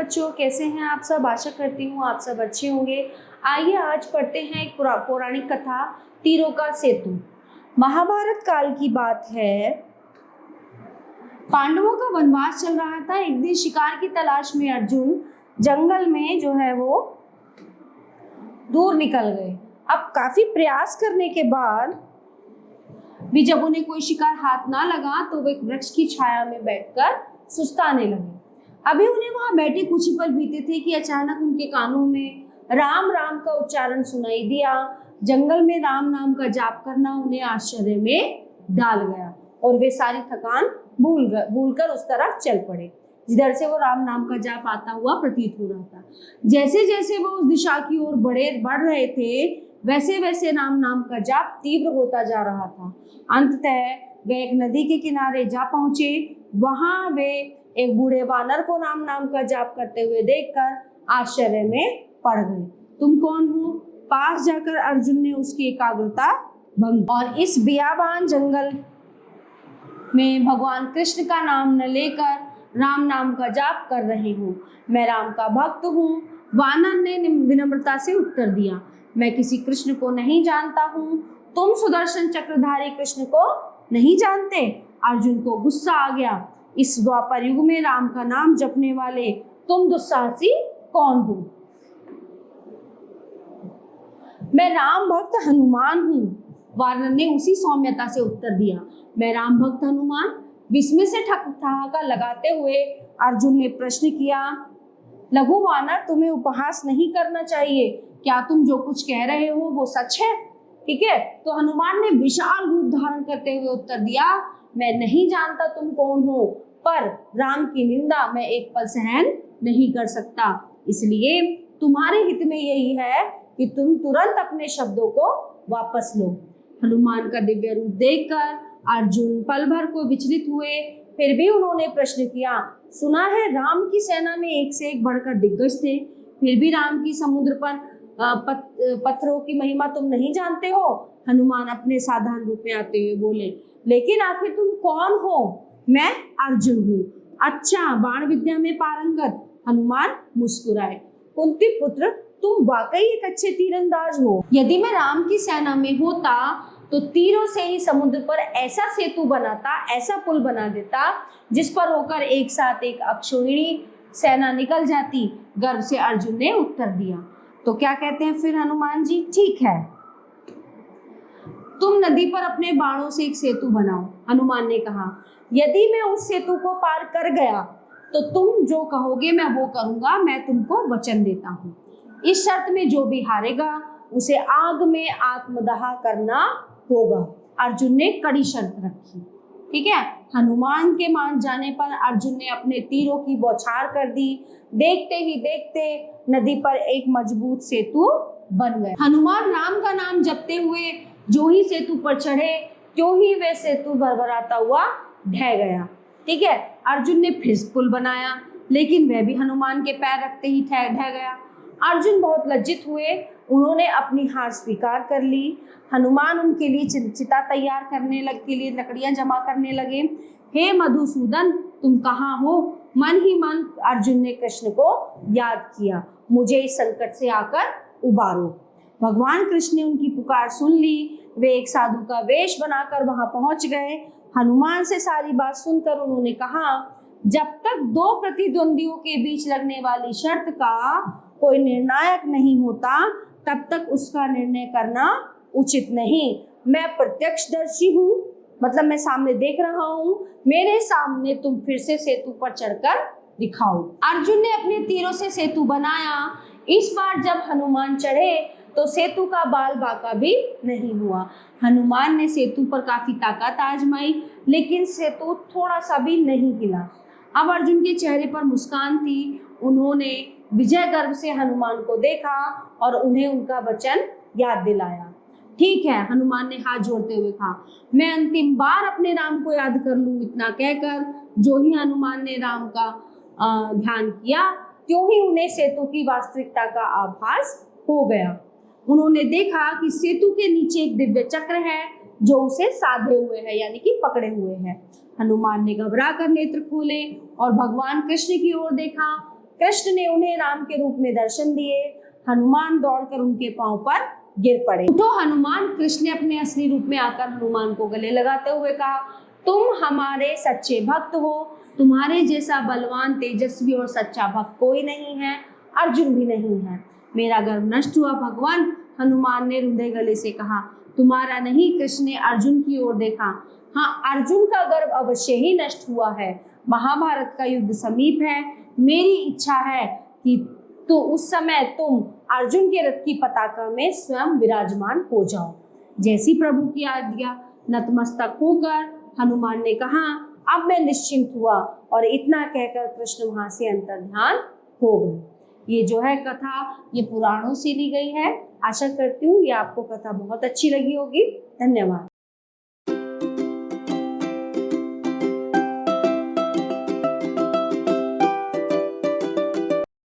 बच्चों, कैसे हैं आप सब। आशा करती हूँ आप सब अच्छे होंगे। आइए आज पढ़ते हैं एक पौराणिक कथा, तीरों का सेतु। महाभारत काल की बात है। पांडवों का वनवास चल रहा था। एक दिन शिकार की तलाश में अर्जुन जंगल में जो है वो दूर निकल गए। अब काफी प्रयास करने के बाद भी जब उन्हें कोई शिकार हाथ ना लगा तो वे वृक्ष की छाया में बैठकर सुस्ताने लगे। अभी उन्हें वहां बैठे कुछ ही पल बीते थे कि अचानक उनके कानों में राम राम का उच्चारण सुनाई दिया। जंगल में राम नाम का जाप करना उन्हें आश्चर्य में डाल गया और वे सारी थकान भूलकर उस तरफ चल पड़े जिधर से वो राम नाम का जाप आता हुआ प्रतीत हो रहा था। जैसे जैसे वो उस दिशा की ओर बढ़ रहे थे, वैसे वैसे राम नाम का जाप तीव्र होता जा रहा था। अंततः वे एक नदी के किनारे जा पहुंचे। वहां वे एक बूढ़े वानर को राम नाम का जाप करते हुए देखकर आश्चर्य में पड़ गए। तुम कौन हो? पास जाकर अर्जुन ने उसकी एकाग्रता भंग और इस बियाबान जंगल में भगवान कृष्ण का नाम न लेकर राम नाम का जाप कर रहे हूँ। मैं राम का भक्त हूँ। वानर ने विनम्रता से उत्तर दिया। मैं किसी कृष्ण को नहीं जानता हूँ। तुम सुदर्शन चक्रधारी कृष्ण को नहीं जानते? अर्जुन को गुस्सा आ गया। इस द्वापर युग में राम का नाम जपने वाले तुम दुस्साहसी कौन हो? मैं राम भक्त हनुमान हूँ। वानर ने उसी सौम्यता से उत्तर दिया। मैं राम भक्त हनुमान? विस्मय से ठहाका लगाते हुए अर्जुन ने प्रश्न किया। लघु वानर, तुम्हें उपहास नहीं करना चाहिए। क्या तुम जो कुछ कह रहे हो वो सच है? ठीक है। तो हनुमान ने विशाल रूप धारण करते हुए उत्तर दिया। मैं नहीं जानता तुम कौन हो, पर राम की निंदा मैं एक पल सहन नहीं कर सकता। इसलिए तुम्हारे हित में यही है कि तुम तुरंत अपने शब्दों को वापस लो। हनुमान का दिव्य रूप देखकर अर्जुन पल भर को विचलित हुए। फिर भी उन्होंने प्रश्न किया। सुना है राम की सेना में एक से एक बढ़कर दिग्गज थे, फिर भी राम की समुद्र पर पत्थरों की महिमा तुम नहीं जानते हो? हनुमान अपने साधारण रूप में आते हुए बोले। लेकिन आखिर तुम कौन हो? मैं अर्जुन हूँ। अच्छा, बाण विद्या में पारंगत? हनुमान मुस्कुराए। कुंती पुत्र, तुम वाकई एक अच्छे तीरंदाज हो। यदि मैं राम की सेना में होता तो तीरों से ही समुद्र पर ऐसा सेतु बनाता, ऐसा पुल बना देता जिस पर होकर एक साथ एक अक्षौहिणी सेना निकल जाती। गर्व से अर्जुन ने उत्तर दिया। तो क्या कहते हैं फिर हनुमान जी? ठीक है, तुम नदी पर अपने बाणों से एक सेतु बनाओ। हनुमान ने कहा। यदि मैं उस सेतु को पार कर गया तो तुम जो कहोगे मैं वो करूंगा। मैं तुमको वचन देता हूँ। इस शर्त में जो भी हारेगा उसे आग में आत्मदाह करना होगा। अर्जुन ने कड़ी शर्त रखी। ठीक है। हनुमान के मान जाने पर अर्जुन ने अपने तीरों की बौछार कर दी। देखते ही देखते नदी पर एक मजबूत सेतु बन गया। हनुमान राम का नाम जपते हुए जो ही सेतु पर चढ़े त्यों ही वे सेतु भरभराता हुआ ढह गया। ठीक है। अर्जुन ने फिर पुल बनाया, लेकिन वह भी हनुमान के पैर रखते ही ढह गया। अर्जुन बहुत लज्जित हुए। उन्होंने अपनी हार स्वीकार कर ली। हनुमान उनके लिए चिता तैयार करने के लिए लकड़ियां जमा करने लगे। हे मधुसूदन, तुम कहाँ हो? मन ही मन अर्जुन ने कृष्ण को याद किया। मुझे इस संकट से आकर उबारो। भगवान कृष्ण ने उनकी पुकार सुन ली। वे एक साधु का वेश बनाकर वहां पहुंच गए। हनुमान से सारी बात सुनकर उन्होंने कहा, जब तक दो प्रतिद्वंदियों के बीच लगने वाली शर्त का कोई निर्णायक नहीं होता तब तक उसका निर्णय करना उचित नहीं। मैं प्रत्यक्षदर्शी हूँ, मतलब मैं सामने देख रहा हूँ। मेरे सामने तुम फिर से सेतु पर चढ़कर दिखाओ। अर्जुन ने अपने तीरों से सेतु बनाया। इस बार जब हनुमान चढ़े तो सेतु का बाल बांका भी नहीं हुआ। हनुमान ने सेतु पर काफी ताकत आजमाई, लेकिन सेतु थोड़ा सा भी नहीं हिला। अब अर्जुन के चेहरे पर मुस्कान थी। उन्होंने विजय गर्व से हनुमान को देखा और उन्हें उनका वचन याद दिलाया। ठीक है, हनुमान ने हाथ जोड़ते हुए कहा। मैं अंतिम बार अपने राम को याद कर लूं। इतना कहकर जो ही हनुमान ने राम का ध्यान किया त्यों ही उन्हें सेतु की वास्तविकता का आभास हो गया। उन्होंने देखा कि सेतु के नीचे एक दिव्य चक्र है जो उसे साधे हुए है, यानी कि पकड़े हुए है। हनुमान ने घबरा कर नेत्र खोले और भगवान कृष्ण की ओर देखा। कृष्ण ने उन्हें राम के रूप में दर्शन दिए। हनुमान दौड़कर उनके पांव पर गिर पड़े। तो हनुमान, कृष्ण ने अपने असली रूप में आकर हनुमान को गले लगाते हुए कहा, तुम हमारे सच्चे भक्त हो, तुम्हारे जैसा बलवान, तेजस्वी और सच्चा भक्त कोई नहीं है, अर्जुन भी नहीं है। मेरा गर्व नष्ट हुआ भगवान। हनुमान ने रुंधे गले से कहा, तुम्हारा नहीं। कृष्ण ने अर्जुन की ओर देखा। हाँ, अर्जुन का गर्व अवश्य ही नष्ट हुआ है। महाभारत का युद्ध समीप है। मेरी इच्छा है कि तो उस समय तुम अर्जुन के रथ की पताका में स्वयं विराजमान हो जाओ। जैसी प्रभु की आज्ञा। नतमस्तक होकर हनुमान ने कहा, अब मैं निश्चिंत हुआ। और इतना कहकर कृष्ण वहां से अंतर्ध्यान हो गए। ये जो है कथा, ये पुराणों से ली गई है। आशा करती हूँ ये आपको कथा बहुत अच्छी लगी होगी। धन्यवाद।